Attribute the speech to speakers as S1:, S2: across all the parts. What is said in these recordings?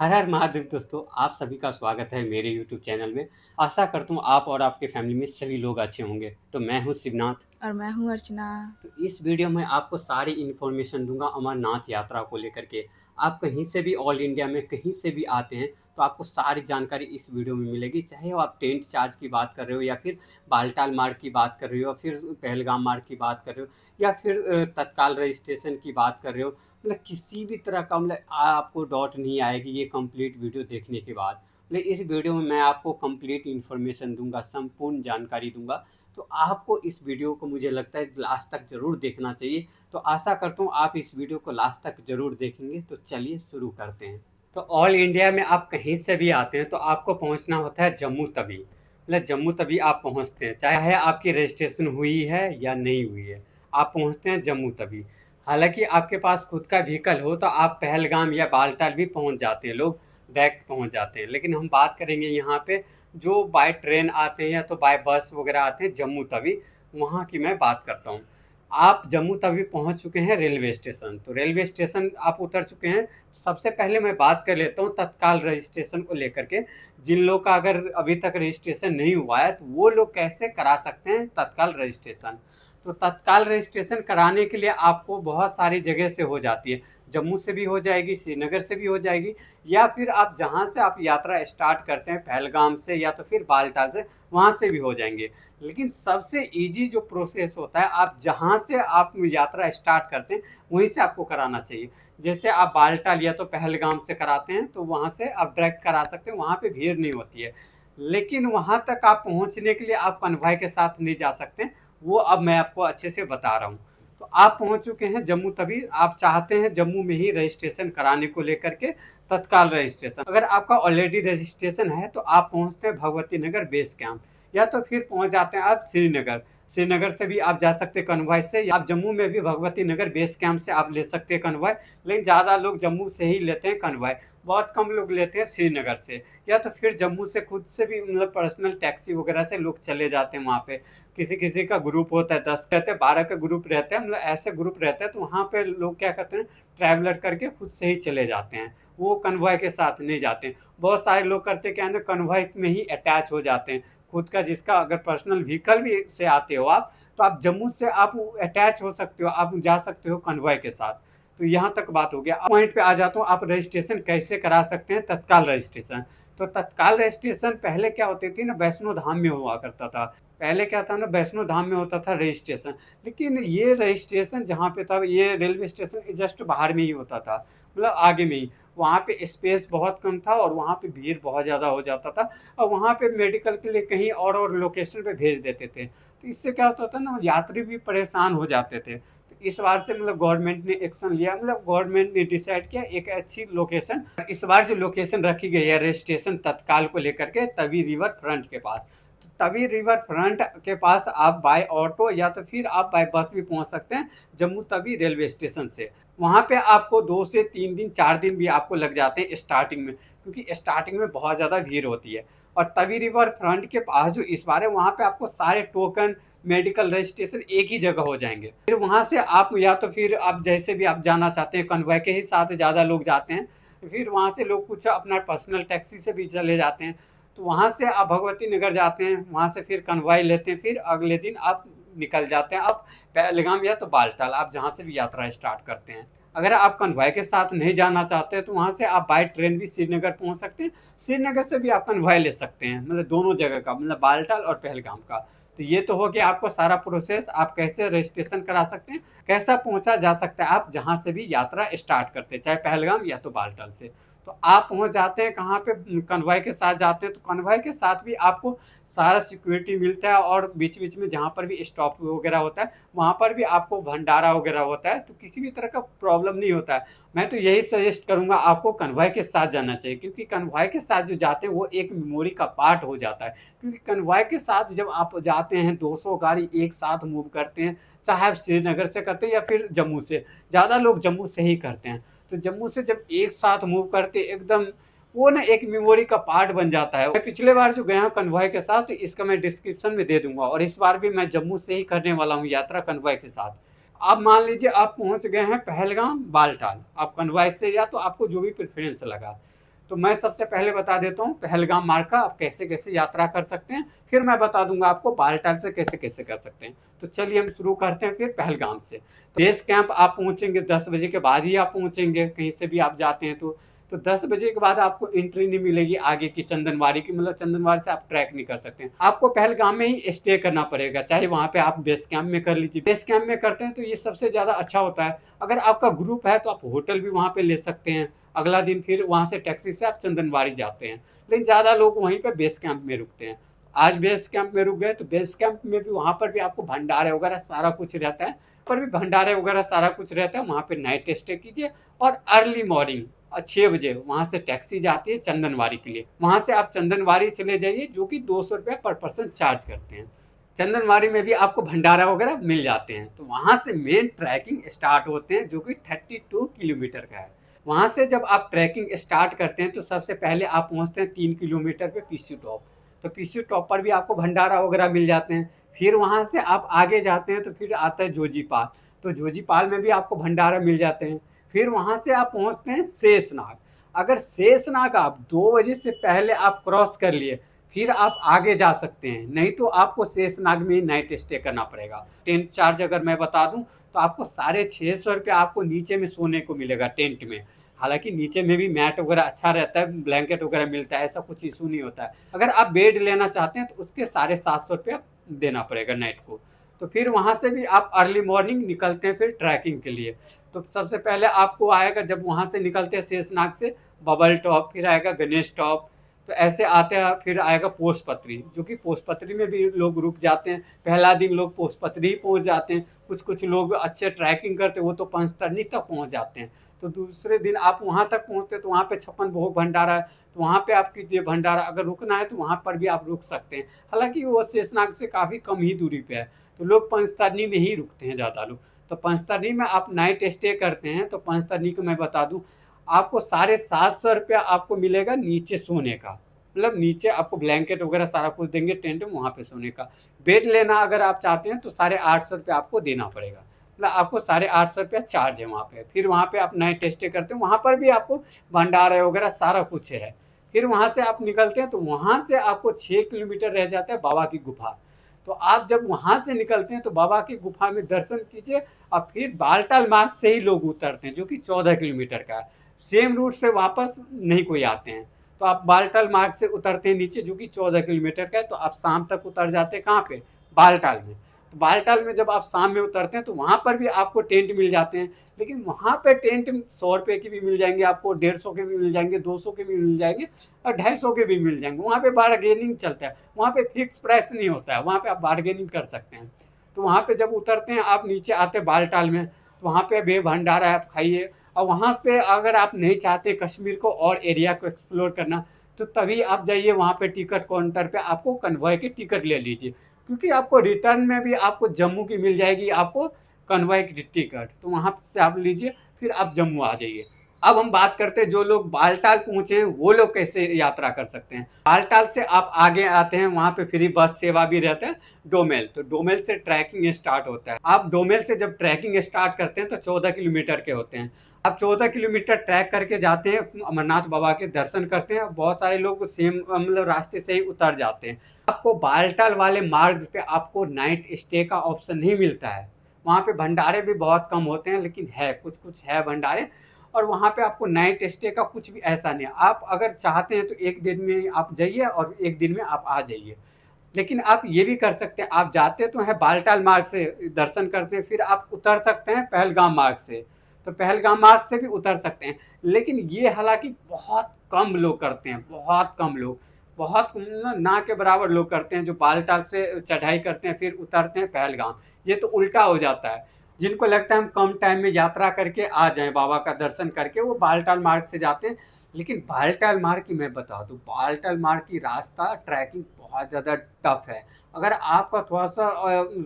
S1: हर हर महादेव दोस्तों, आप सभी का स्वागत है मेरे यूट्यूब चैनल में। आशा करता हूँ आप और आपके फैमिली में सभी लोग अच्छे होंगे। तो मैं हूँ शिवनाथ।
S2: और मैं हूँ अर्चना।
S1: तो इस वीडियो में आपको सारी इन्फॉर्मेशन दूंगा अमरनाथ यात्रा को लेकर के। आप कहीं से भी ऑल इंडिया में कहीं से भी आते हैं तो आपको सारी जानकारी इस वीडियो में मिलेगी, चाहे वो आप टेंट चार्ज की बात कर रहे हो या फिर बालटाल मार्ग की बात कर रहे हो, फिर पहलगाम मार्ग की बात कर रहे हो, या फिर तत्काल रजिस्ट्रेशन की बात कर रहे हो। मतलब किसी भी तरह का मतलब आपको डाउट नहीं आएगी ये कंप्लीट वीडियो देखने के बाद। मतलब इस वीडियो में मैं आपको कंप्लीट इन्फॉर्मेशन दूंगा, संपूर्ण जानकारी दूंगा। तो आपको इस वीडियो को मुझे लगता है लास्ट तक ज़रूर देखना चाहिए। तो आशा करता हूँ आप इस वीडियो को लास्ट तक ज़रूर देखेंगे। तो चलिए शुरू करते हैं। तो ऑल इंडिया में आप कहीं से भी आते हैं तो आपको पहुंचना होता है जम्मू तवी। मतलब जम्मू तवी आप पहुंचते हैं, चाहे आपकी रजिस्ट्रेशन हुई है या नहीं हुई है, आप पहुंचते हैं जम्मू तवी। हालांकि आपके पास खुद का व्हीकल हो तो आप पहलगाम या बालटाल भी पहुंच जाते हैं, लोग डायरेक्ट पहुंच जाते हैं। लेकिन हम बात करेंगे यहाँ पे जो बाय ट्रेन आते हैं या तो बाय बस वगैरह आते हैं जम्मू तवी, वहाँ की मैं बात करता हूँ। आप जम्मू तवी पहुँच चुके हैं रेलवे स्टेशन, तो रेलवे स्टेशन आप उतर चुके हैं। सबसे पहले मैं बात कर लेता हूँ तत्काल रजिस्ट्रेशन को लेकर के। जिन लोग का अगर अभी तक रजिस्ट्रेशन नहीं हुआ है तो वो लोग कैसे करा सकते हैं तत्काल रजिस्ट्रेशन। तो तत्काल रजिस्ट्रेशन कराने के लिए आपको बहुत सारी जगह से हो जाती है। जम्मू से भी हो जाएगी, श्रीनगर से भी हो जाएगी, या फिर आप जहाँ से आप यात्रा स्टार्ट करते हैं पहलगाम से या तो फिर बालटाल से, वहाँ से भी हो जाएंगे। लेकिन सबसे इजी जो प्रोसेस होता है, आप जहाँ से आप यात्रा स्टार्ट करते हैं वहीं से आपको कराना चाहिए। जैसे आप बालटाल या तो पहलगाम से कराते हैं तो वहाँ से आप डायरेक्ट करा सकते हैं, वहाँ पे भीड़ नहीं होती है। लेकिन वहाँ तक आप पहुँचने के लिए आप कन्वॉय के साथ नहीं जा सकते, वो अब मैं आपको अच्छे से बता रहा हूँ। तो आप पहुंच चुके हैं जम्मू तभी, आप चाहते हैं जम्मू में ही रजिस्ट्रेशन कराने को लेकर के तत्काल रजिस्ट्रेशन। अगर आपका ऑलरेडी रजिस्ट्रेशन है तो आप पहुंचते हैं भगवती नगर बेस कैंप, या तो फिर पहुंच जाते हैं आप श्रीनगर। श्रीनगर से भी आप जा सकते हैं कन्वॉय से, या आप जम्मू में भी भगवती नगर बेस कैंप से आप ले सकते हैं कन्वॉय। लेकिन ज़्यादा लोग जम्मू से ही लेते हैं कन्वॉय, बहुत कम लोग लेते हैं श्रीनगर से। या तो फिर जम्मू से खुद से भी मतलब पर्सनल टैक्सी वगैरह से लोग चले जाते हैं वहाँ पे। किसी किसी का ग्रुप होता है, 10 रहते हैं, 12 का ग्रुप रहता है, मतलब ऐसे ग्रुप रहते हैं। तो वहाँ पे लोग क्या करते हैं, ट्रैवलर करके खुद से ही चले जाते हैं, वो कन्वॉय के साथ नहीं जाते हैं। बहुत सारे लोग करते क्या है, कन्वॉय में ही अटैच हो जाते हैं खुद का, जिसका अगर पर्सनल व्हीकल भी से आते हो आप, तो आप जम्मू से आप अटैच हो सकते हो, आप जा सकते हो कन्वॉय के साथ। तो यहाँ तक बात हो गया। पॉइंट पे आ जाता हूँ, आप रजिस्ट्रेशन कैसे करा सकते हैं तत्काल रजिस्ट्रेशन। तो तत्काल रजिस्ट्रेशन पहले क्या होती थी ना, वैष्णो धाम में हुआ करता था। पहले क्या था ना, वैष्णो धाम में होता था रजिस्ट्रेशन। लेकिन ये रजिस्ट्रेशन जहाँ पे था, ये रेलवे स्टेशन के जस्ट बाहर में ही होता था, मतलब आगे में ही। वहाँ पे स्पेस बहुत कम था और वहाँ पे भीड़ बहुत ज़्यादा हो जाता था। और वहाँ पे मेडिकल के लिए कहीं और लोकेशन पे भेज देते थे। तो इससे क्या होता था ना, यात्री भी परेशान हो जाते थे। तो इस बार से मतलब गवर्नमेंट ने एक्शन लिया, मतलब गवर्नमेंट ने डिसाइड किया एक अच्छी लोकेशन। इस बार जो लोकेशन रखी गई है रजिस्ट्रेशन तत्काल को लेकर के, तवी रिवर फ्रंट के पास। तो तवी रिवर फ्रंट के पास आप बाय ऑटो या तो फिर आप बाय बस भी पहुंच सकते हैं जम्मू तवी रेलवे स्टेशन से। वहां पे आपको 2 से 3 दिन 4 दिन भी आपको लग जाते हैं स्टार्टिंग में, क्योंकि स्टार्टिंग में बहुत ज़्यादा भीड़ होती है। और तवी रिवर फ्रंट के पास जो इस बार है, वहाँ पे आपको सारे टोकन मेडिकल रजिस्ट्रेशन एक ही जगह हो जाएंगे। फिर वहाँ से आप या तो फिर आप जैसे भी आप जाना चाहते हैं, कन्वॉय के ही साथ ज़्यादा लोग जाते हैं। फिर वहाँ से लोग कुछ अपना पर्सनल टैक्सी से भी चले जाते हैं। तो वहाँ से आप भगवती नगर जाते हैं, वहाँ से फिर कन्वॉय लेते हैं, फिर अगले दिन आप निकल जाते हैं आप पहलगाम या तो बालटाल, आप जहाँ से भी यात्रा स्टार्ट करते हैं। अगर आप कन्वॉय के साथ नहीं जाना चाहते हैं तो वहाँ से आप बाय ट्रेन भी श्रीनगर पहुँच सकते हैं। श्रीनगर से भी आप कन्वॉय ले सकते हैं, मतलब दोनों जगह का, मतलब बालटाल और पहलगाम का। तो ये तो हो गया आपको सारा प्रोसेस, आप कैसे रजिस्ट्रेशन करा सकते हैं, कैसा पहुंचा जा सकता है आप जहां से भी यात्रा स्टार्ट करते हैं, चाहे पहलगाम या तो बालटाल से। तो आप पहुंच जाते हैं कहाँ पे, कन्वॉय के साथ जाते हैं। तो कन्वॉय के साथ भी आपको सारा सिक्योरिटी मिलता है, और बीच बीच में जहाँ पर भी स्टॉप वगैरह होता है वहाँ पर भी आपको भंडारा वगैरह होता है। तो किसी भी तरह का प्रॉब्लम नहीं होता है। मैं तो यही सजेस्ट करूंगा आपको कन्वॉय के साथ जाना चाहिए, क्योंकि कन्वॉय के साथ जो जाते हैं वो एक मेमोरी का पार्ट हो जाता है। क्योंकि कन्वॉय के साथ जब आप जाते हैं, 200 गाड़ी एक साथ मूव करते हैं, चाहे आप श्रीनगर से करते हैं या फिर जम्मू से, ज़्यादा लोग जम्मू से ही करते हैं। तो जम्मू से जब एक साथ मूव करते एकदम, वो ना एक मेमोरी का पार्ट बन जाता है। मैं पिछले बार जो गया हूँ कन्वॉय के साथ, तो इसका मैं डिस्क्रिप्शन में दे दूंगा, और इस बार भी मैं जम्मू से ही करने वाला हूँ यात्रा कन्वॉय के साथ। आप मान लीजिए आप पहुंच गए हैं पहलगाम बालटाल, आप कन्वॉय से, या तो आपको जो भी प्रेफरेंस लगा। तो मैं सबसे पहले बता देता हूँ पहलगाम मार्ग का आप कैसे कैसे यात्रा कर सकते हैं, फिर मैं बता दूंगा आपको बालटाल से कैसे कैसे कर सकते हैं। तो चलिए हम शुरू करते हैं फिर पहलगाम से। तो बेस कैंप आप पहुंचेंगे 10 बजे के बाद ही आप पहुंचेंगे, कहीं से भी आप जाते हैं तो 10 बजे के बाद आपको एंट्री नहीं मिलेगी आगे की चंदनवाड़ी की, मतलब चंदनवाड़ी से आप ट्रैक नहीं कर सकते हैं। आपको पहलगाम में ही स्टे करना पड़ेगा, चाहे वहां पे आप बेस कैंप में कर लीजिए। बेस कैंप में करते हैं तो ये सबसे ज्यादा अच्छा होता है। अगर आपका ग्रुप है तो आप होटल भी वहां पे ले सकते हैं, अगला दिन फिर वहां से टैक्सी से आप चंदनवाड़ी जाते हैं। लेकिन ज्यादा लोग वहीं पे बेस कैंप में रुकते हैं। आज बेस कैंप में रुक गए तो बेस कैंप में भी वहां पर भी आपको भंडारे वगैरह सारा कुछ रहता है, पर भी भंडारे वगैरह सारा कुछ रहता है। वहां पे नाइट स्टे कीजिए और अर्ली मॉर्निंग 6 बजे वहां से टैक्सी जाती है चंदनवाड़ी के लिए, वहां से आप चंदनवाड़ी चले जाइए, जो कि 200 रुपये पर पर्सन चार्ज करते हैं। चंदनवाड़ी में भी आपको भंडारा वगैरह मिल जाते हैं। तो वहां से मेन ट्रैकिंग स्टार्ट होते हैं, जो कि 32 किलोमीटर का है। वहां से जब आप ट्रैकिंग स्टार्ट करते हैं तो सबसे पहले आप पहुंचते हैं 3 किलोमीटर पे पीसी टॉप। तो पीसी टॉप पर भी आपको भंडारा वगैरह मिल जाते हैं। फिर वहां से आप आगे जाते हैं तो फिर आता है जोजीपाल। तो जोजीपाल में भी आपको भंडारा मिल जाते हैं। फिर वहां से आप पहुंचते हैं शेषनाग। अगर शेषनाग आप 2 बजे से पहले आप क्रॉस कर लिए फिर आप आगे जा सकते हैं, नहीं तो आपको शेषनाग में नाइट स्टे करना पड़ेगा। टेंट चार्ज अगर मैं बता दूं तो आपको 650 रुपये आपको नीचे में सोने को मिलेगा टेंट में। हालांकि नीचे में भी मैट वगैरह अच्छा रहता है, ब्लैंकेट वगैरह मिलता है, ऐसा कुछ इशू नहीं होता है। अगर आप बेड लेना चाहते हैं तो उसके 750 रुपये देना पड़ेगा नाइट को। तो फिर वहां से भी आप अर्ली मॉर्निंग निकलते हैं फिर ट्रैकिंग के लिए। तो सबसे पहले आपको आएगा, जब वहां से निकलते हैं शेषनाग से, बबल टॉप, फिर आएगा गणेश टॉप। तो ऐसे आते हैं फिर आएगा पोस्टपत्री, जो कि पोस्टपत्री में भी लोग रुक जाते हैं। पहला दिन लोग पोस्टपत्री ही पहुंच जाते हैं। कुछ कुछ लोग अच्छे ट्रैकिंग करते हैं वो तो पंचतरनी तक पहुंच जाते हैं। तो दूसरे दिन आप वहां तक पहुंचते हैं तो वहां पे 56 भोग भंडारा है, तो वहां पे आप कीजिए भंडारा। अगर रुकना है तो वहां पर भी आप रुक सकते हैं, हालांकि वो शेषनाग से काफी कम ही दूरी पे है। तो लोग पंचतरनी में ही रुकते हैं ज्यादा लोग। तो पंचतरनी में आप नाइट स्टे करते हैं तो पंचतरनी को मैं बता दूं आपको 750 रुपया आपको मिलेगा नीचे सोने का, मतलब नीचे आपको ब्लैंकेट वगैरह सारा कुछ देंगे टेंट में, वहां पे सोने का। बेड लेना अगर आप चाहते हैं तो 850 रुपया आपको देना पड़ेगा, मतलब आपको 850 रुपया चार्ज है वहाँ पे। फिर वहाँ पे आप नाइट स्टे करते हैं, वहाँ पर भी आपको भंडारे वगैरह सारा कुछ है। फिर वहाँ से आप निकलते हैं तो वहाँ से आपको 6 किलोमीटर रह जाता है बाबा की गुफा। तो आप जब वहाँ से निकलते हैं तो बाबा की गुफा में दर्शन कीजिए और फिर बालटाल मार्ग से ही लोग उतरते हैं, जो कि 14 किलोमीटर का है। सेम रूट से वापस नहीं कोई आते हैं। तो आप बालटाल मार्ग से उतरते हैं नीचे, जो कि 14 किलोमीटर का है। तो आप शाम तक उतर जाते हैं कहाँ पे, बालटाल में। तो बालटाल में जब आप शाम में उतरते हैं तो वहां पर भी आपको टेंट मिल जाते हैं, लेकिन वहां पे टेंट 100 रुपये के भी मिल जाएंगे आपको, 150 के भी मिल जाएंगे, 200 के भी मिल जाएंगे और 250 के भी मिल जाएंगे। वहां पे बार्गेनिंग चलता है, वहां पे फिक्स प्राइस नहीं होता है, वहां पे आप बार्गेनिंग कर सकते हैं। तो वहां पे जब उतरते हैं आप नीचे आते हैं बालटाल में, तो वहां पे बे भंडारा आप खाइए। और वहां पे अगर आप नहीं चाहते कश्मीर को और एरिया को एक्सप्लोर करना तो तभी आप जाइए वहां पे टिकट काउंटर पे, आपको कन्वॉय की टिकट ले लीजिए, क्योंकि आपको रिटर्न में भी आपको जम्मू की मिल जाएगी आपको कन्वॉय की टिकट। तो वहां से आप लीजिए फिर आप जम्मू आ जाइए। अब हम बात करते हैं जो लोग बालटाल पहुंचे हैं वो लोग कैसे यात्रा कर सकते हैं। बालटाल से आप आगे आते हैं, वहां पे फ्री बस सेवा भी रहता है डोमेल। तो डोमेल से ट्रैकिंग स्टार्ट होता है। आप डोमेल से जब ट्रैकिंग स्टार्ट करते हैं तो 14 किलोमीटर के होते हैं। आप 14 किलोमीटर ट्रैक करके जाते हैं, अमरनाथ बाबा के दर्शन करते हैं। बहुत सारे लोग सेम मतलब रास्ते से ही उतर जाते हैं। आपको बालटाल वाले मार्ग पे आपको नाइट स्टे का ऑप्शन नहीं मिलता है। वहाँ पे भंडारे भी बहुत कम होते हैं, लेकिन है कुछ कुछ है भंडारे। और वहाँ पे आपको नाइट स्टे का कुछ भी ऐसा नहीं है। आप अगर चाहते हैं तो एक दिन में आप जाइए और एक दिन में आप आ जाइए। लेकिन आप ये भी कर सकते हैं, आप जाते तो हैं बालटाल मार्ग से दर्शन करते हैं, फिर आप उतर सकते हैं पहलगाम मार्ग से। तो पहलगाम मार्ग से भी उतर सकते हैं, लेकिन ये हालांकि बहुत कम लोग करते हैं, बहुत कम लोग, बहुत ना के बराबर लोग करते हैं जो बालटाल से चढ़ाई करते हैं फिर उतरते हैं पहलगाम। ये तो उल्टा हो जाता है। जिनको लगता है हम कम टाइम में यात्रा करके आ जाएं बाबा का दर्शन करके, वो बालटाल मार्ग से जाते हैं। लेकिन बालटाल मार्ग की मैं बता दूं, बालटाल मार्ग की रास्ता ट्रैकिंग बहुत ज़्यादा टफ है। अगर आपका थोड़ा सा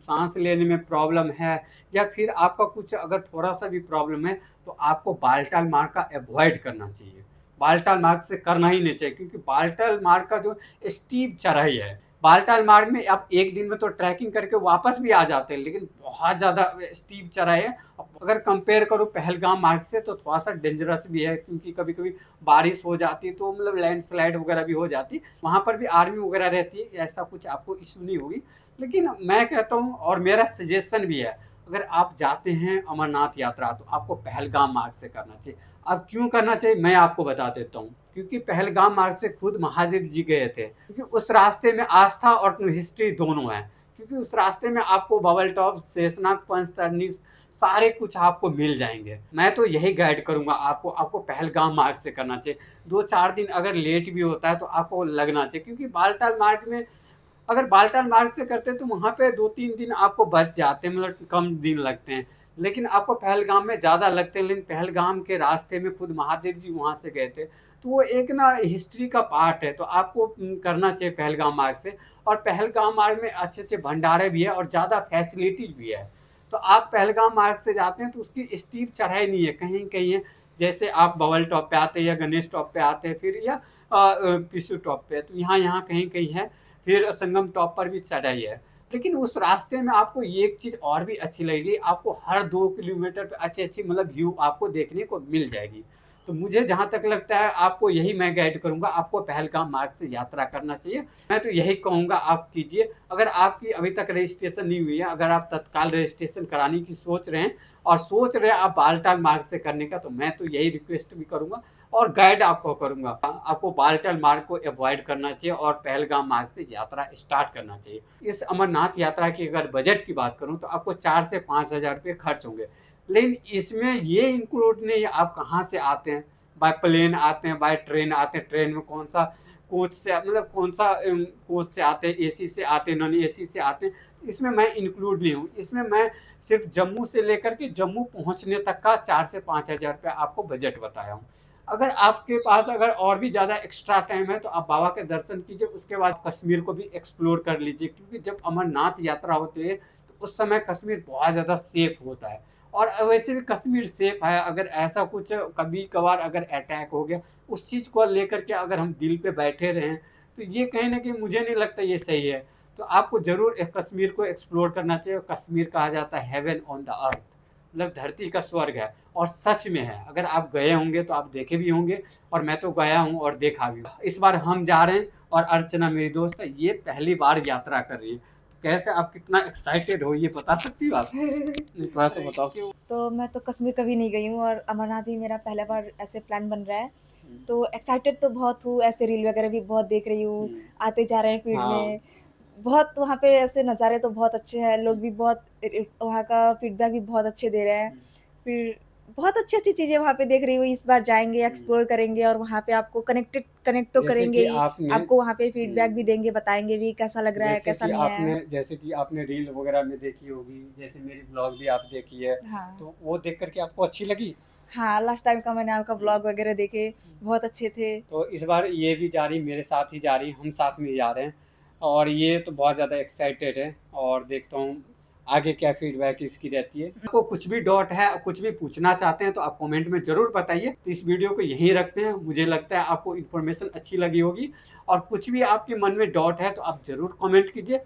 S1: सांस लेने में प्रॉब्लम है या फिर आपका कुछ अगर थोड़ा सा भी प्रॉब्लम है तो आपको बालटाल मार्ग का अवॉइड करना चाहिए। बालटाल मार्ग से करना ही नहीं चाहिए, क्योंकि बालटाल मार्ग का जो स्टीप चढ़ाई है, बालटाल मार्ग में आप एक दिन में तो ट्रैकिंग करके वापस भी आ जाते हैं, लेकिन बहुत ज़्यादा स्टीप चढ़ाई है। अगर कंपेयर करो पहलगाम मार्ग से तो थोड़ा सा डेंजरस भी है, क्योंकि कभी कभी बारिश हो जाती है तो मतलब लैंडस्लाइड वगैरह भी हो जाती है। वहाँ पर भी आर्मी वगैरह रहती है, ऐसा कुछ आपको इशू नहीं होगी। लेकिन मैं कहता हूँ और मेरा सजेशन भी है, अगर आप जाते हैं अमरनाथ यात्रा तो आपको पहलगाम मार्ग से करना चाहिए। अब क्यों करना चाहिए मैं आपको बता देता हूँ। क्योंकि पहलगाम मार्ग से खुद महादेव जी गए थे, क्योंकि उस रास्ते में आस्था और हिस्ट्री दोनों है। क्योंकि उस रास्ते में आपको बबल टॉप, शेषनाग, पंचतरणी सारे कुछ आपको मिल जाएंगे। मैं तो यही गाइड करूंगा आपको पहलगाम मार्ग से करना चाहिए। 2-4 दिन अगर लेट भी होता है तो आपको लगना चाहिए, क्योंकि बालटाल मार्ग में अगर बालटाल मार्ग से करते हैं तो वहाँ पे 2-3 दिन आपको बच जाते हैं, मतलब कम दिन लगते हैं। लेकिन आपको पहलगाम में ज़्यादा लगते हैं, लेकिन पहलगाम के रास्ते में खुद महादेव जी वहाँ से गए थे, तो वो एक ना हिस्ट्री का पार्ट है। तो आपको करना चाहिए पहलगाम मार्ग से। और पहलगाम मार्ग में अच्छे अच्छे भंडारे भी है और ज़्यादा फैसिलिटीज भी है। तो आप पहलगाम मार्ग से जाते हैं तो उसकी स्टीप चढ़ाई नहीं है, कहीं कहीं है। जैसे आप बबल टॉप पे आते हैं या गणेश टॉप पे आते हैं, फिर या पिशु टॉप पे, तो यहाँ यहाँ कहीं कहीं है। फिर संगम टॉप पर भी चढ़ाई है। लेकिन उस रास्ते में आपको ये एक चीज़ और भी अच्छी लगेगी, आपको हर 2 किलोमीटर पे अच्छी अच्छी मतलब व्यू आपको देखने को मिल जाएगी। तो मुझे जहाँ तक लगता है आपको यही मैं गाइड करूँगा, आपको पहलगाम मार्ग से यात्रा करना चाहिए। मैं तो यही कहूँगा आप कीजिए। अगर आपकी अभी तक रजिस्ट्रेशन नहीं हुई है, अगर आप तत्काल रजिस्ट्रेशन कराने की सोच रहे हैं और सोच रहे हैं आप बालटाल मार्ग से करने का, तो मैं तो यही रिक्वेस्ट भी करूँगा और गाइड आपको करूँगा। आपको बालटाल मार्ग को अवॉइड करना चाहिए और पहलगाम मार्ग से यात्रा स्टार्ट करना चाहिए। इस अमरनाथ यात्रा की अगर बजट की बात करूँ तो आपको 4 से 5 हज़ार रुपये खर्च होंगे। लेकिन इसमें ये इंक्लूड नहीं है आप कहाँ से आते हैं, बाय प्लेन आते हैं, बाय ट्रेन आते हैं, ट्रेन में कौन सा कोच से मतलब कौन सा कोच से आते हैं, एसी से आते हैं, नॉन एसी से आते हैं, इसमें मैं इंक्लूड नहीं हूँ। इसमें मैं सिर्फ जम्मू से लेकर के जम्मू पहुँचने तक का 4 से 5 हज़ार रुपये आपको बजट बताया हूँ। अगर आपके पास अगर और भी ज़्यादा एक्स्ट्रा टाइम है तो आप बाबा के दर्शन कीजिए, उसके बाद कश्मीर को भी एक्सप्लोर कर लीजिए। क्योंकि जब अमरनाथ यात्रा होती है तो उस समय कश्मीर बहुत ज़्यादा सेफ होता है। और वैसे भी कश्मीर सेफ है। अगर ऐसा कुछ कभी कभार अगर अटैक हो गया, उस चीज़ को लेकर के अगर हम दिल पे बैठे रहें तो ये कहीं ना कहीं मुझे नहीं लगता ये सही है। तो आपको ज़रूर कश्मीर को एक्सप्लोर करना चाहिए। कश्मीर कहा जाता है हेवन ऑन द अर्थ, मतलब धरती का स्वर्ग है, और सच में है। अगर आप गए होंगे तो आप देखे भी होंगे, और मैं तो गया हूँ और देखा भी। इस बार हम जा रहे हैं और अर्चना मेरी दोस्त है, ये पहली बार यात्रा कर रही है। तो कैसे आप कितना एक्साइटेड हो ये बता सकती हो आप? थोड़ा सा बताओ।
S2: तो मैं तो कश्मीर कभी नहीं गई हूँ और अमरनाथ भी मेरा पहला बार ऐसे प्लान बन रहा है। तो एक्साइटेड तो बहुत हूँ, ऐसे रील वगैरह भी बहुत देख रही हूँ, आते जा रहे हैं फीड
S1: हाँ।
S2: में। बहुत वहाँ पे ऐसे नज़ारे तो बहुत अच्छे हैं, लोग भी बहुत वहाँ का फीडबैक भी बहुत अच्छे दे रहे हैं। फिर बहुत अच्छी-अच्छी चीज़ें वहाँ पे देख रही हूँ, इस बार जाएँगे, एक्सप्लोर करेंगे और वहाँ पे आपको कनेक्ट तो
S1: जैसे
S2: करेंगे
S1: कि
S2: ही,
S1: आपने
S2: आपको वहाँ पे फीडबैक भी देंगे, बताएँगे भी कैसा लग रहा है, कैसा नहीं है।
S1: जैसे कि आपने रील वगैरह में देखी होगी, जैसे मेरी ब्लॉग भी आप देखी है,
S2: हाँ।
S1: तो वो देख करके आपको अच्छी लगी।
S2: हाँ, लास्ट टाइम का मैंने आपका व्लॉग वगैरह देखे, बहुत अच्छे थे।
S1: तो इस बार ये भी जा रही, मेरे साथ ही जा रही, हम साथ में ही जा रहे हैं। और ये तो बहुत ज़्यादा एक्साइटेड है और देखता हूँ आगे क्या फीडबैक इसकी रहती है। आपको कुछ भी डाउट है, कुछ भी पूछना चाहते हैं तो आप कमेंट में ज़रूर बताइए। तो इस वीडियो को यहीं रखते हैं। मुझे लगता है आपको इन्फॉर्मेशन अच्छी लगी होगी, और कुछ भी आपके मन में डाउट है तो आप ज़रूर कमेंट कीजिए।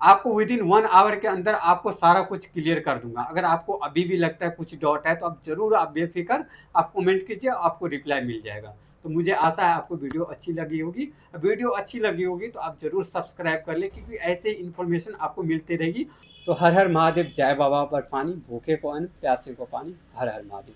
S1: आपको विदिन 1 आवर के अंदर आपको सारा कुछ क्लियर कर दूंगा। अगर आपको अभी भी लगता है कुछ डाउट है तो आप ज़रूर, आप बेफिक्र आप कमेंट कीजिए, आपको रिप्लाई मिल जाएगा। तो मुझे आशा है आपको वीडियो अच्छी लगी होगी। वीडियो अच्छी लगी होगी तो आप ज़रूर सब्सक्राइब कर लें, क्योंकि ऐसे इन्फॉर्मेशन आपको मिलती रहेगी। तो हर हर महादेव, जय बाबा बर्फानी, भूखे को अन्न, प्यासे को पानी। हर हर महादेव।